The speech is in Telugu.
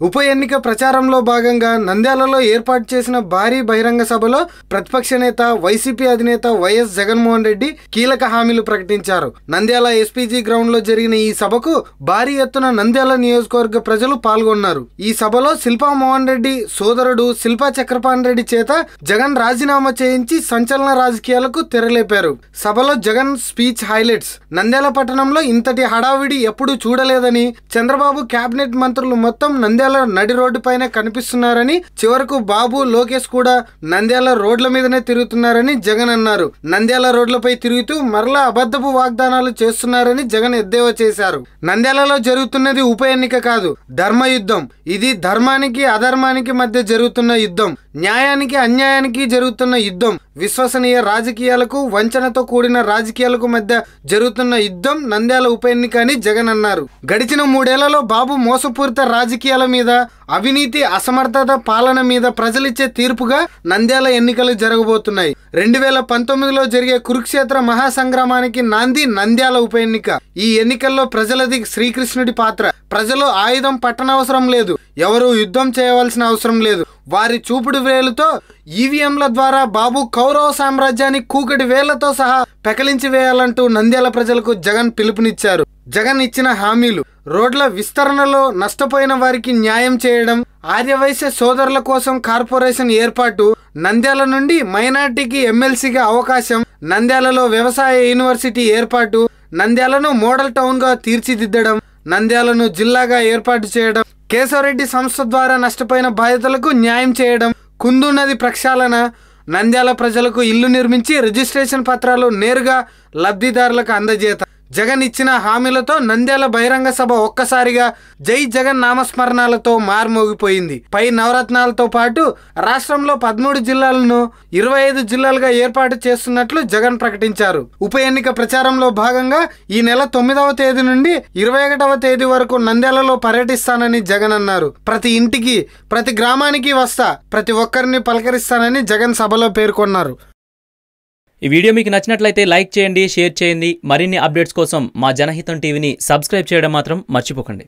ఉప ఎన్నిక ప్రచారంలో భాగంగా నంద్యాలలో ఏర్పాటు చేసిన భారీ బహిరంగ సభలో ప్రతిపక్ష నేత వైసీపీ అధినేత వైఎస్ జగన్మోహన్ రెడ్డి కీలక హామీలు ప్రకటించారు. నంద్యాల ఎస్పీజీ గ్రౌండ్ లో జరిగిన ఈ సభకు భారీ ఎత్తున నంద్యాల నియోజకవర్గ ప్రజలు పాల్గొన్నారు. ఈ సభలో శిల్పా మోహన్ రెడ్డి సోదరుడు శిల్పా చక్రపాణి రెడ్డి చేత జగన్ రాజీనామా చేయించి సంచలన రాజకీయాలకు తెరలేపారు. సభలో జగన్ స్పీచ్ హైలైట్స్. నంద్యాల పట్టణంలో ఇంతటి హడావిడి ఎప్పుడూ చూడలేదని, చంద్రబాబు కేబినెట్ మంత్రులు మొత్తం నంద్యాల నడి రోడ్డు పైన కనిపిస్తున్నారని, చివరకు బాబు లోకేష్ కూడా నంద్యాల రోడ్ల మీదనే తిరుగుతున్నారని జగన్ అన్నారు. నంద్యాల రోడ్లపై తిరుగుతూ మరలా అబద్ధపు వాగ్దానాలు చేస్తున్నారని జగన్ ఎద్దేవా చేశారు. నంద్యాలలో జరుగుతున్నది ఉప ఎన్నిక కాదు, ధర్మ యుద్ధం. ఇది ధర్మానికి అధర్మానికి మధ్య జరుగుతున్న యుద్ధం, న్యాయానికి అన్యాయానికి జరుగుతున్న యుద్ధం, విశ్వసనీయ రాజకీయాలకు వంచనతో కూడిన రాజకీయాలకు మధ్య జరుగుతున్న యుద్ధం నంద్యాల ఉప ఎన్నిక అని జగన్ అన్నారు. గడిచిన 3 ఏళ్లలో బాబు మోసపూరిత రాజకీయాల మీద, అవినీతి అసమర్థత పాలన మీద ప్రజలిచ్చే తీర్పుగా నంద్యాల ఎన్నికలు జరగబోతున్నాయి. 2019లో జరిగే కురుక్షేత్ర మహాసంగ్రామానికి నాంది నంద్యాల ఉప ఎన్నిక. ఈ ఎన్నికల్లో ప్రజలది శ్రీకృష్ణుడి పాత్ర. ప్రజలు ఆయుధం పట్టనవసరం లేదు, ఎవరు యుద్ధం చేయవలసిన అవసరం లేదు. వారి చూపుడు వేలుతో ఈవీఎంల ద్వారా బాబు కౌరవ సామ్రాజ్యాన్ని కూకటి వేళ్లతో సహా పెకలించి వేయాలంటూ నంద్యాల ప్రజలకు జగన్ పిలుపునిచ్చారు. జగన్ ఇచ్చిన హామీలు: రోడ్ల విస్తరణలో నష్టపోయిన వారికి న్యాయం చేయడం, ఆర్యవైశ్య సోదరుల కోసం కార్పొరేషన్ ఏర్పాటు, నంద్యాల నుండి మైనార్టీకి ఎమ్మెల్సీగా అవకాశం, నంద్యాలలో వ్యవసాయ యూనివర్సిటీ ఏర్పాటు, నంద్యాలను మోడల్ టౌన్ గా తీర్చిదిద్దడం, నంద్యాలను జిల్లాగా ఏర్పాటు చేయడం, కేశవరెడ్డి సంస్థ ద్వారా నష్టపోయిన బాధితులకు న్యాయం చేయడం, కుందు నది ప్రక్షాళన, నంద్యాల ప్రజలకు ఇల్లు నిర్మించి రిజిస్ట్రేషన్ పత్రాలు నేరుగా లబ్ధిదారులకు అందజేత. జగన్ ఇచ్చిన హామీలతో నంద్యాల బహిరంగ సభ ఒక్కసారిగా జై జగన్ నామస్మరణాలతో మార్మోగిపోయింది. పై నవరత్నాలతో పాటు రాష్ట్రంలో 13 జిల్లాలను 25 జిల్లాలుగా ఏర్పాటు చేస్తున్నట్లు జగన్ ప్రకటించారు. ఉప ఎన్నిక ప్రచారంలో భాగంగా ఈ నెల 9వ తేదీ నుండి 21వ తేదీ వరకు నంద్యాలలో పర్యటిస్తానని జగన్ అన్నారు. ప్రతి ఇంటికి, ప్రతి గ్రామానికి వస్తా, ప్రతి ఒక్కరిని పలకరిస్తానని జగన్ సభలో పేర్కొన్నారు. ఈ వీడియో మీకు నచ్చినట్లయితే లైక్ చేయండి, షేర్ చేయండి. మరిన్ని అప్డేట్స్ కోసం మా జనహితం టీవీని సబ్స్క్రైబ్ చేయడం మాత్రం మర్చిపోకండి.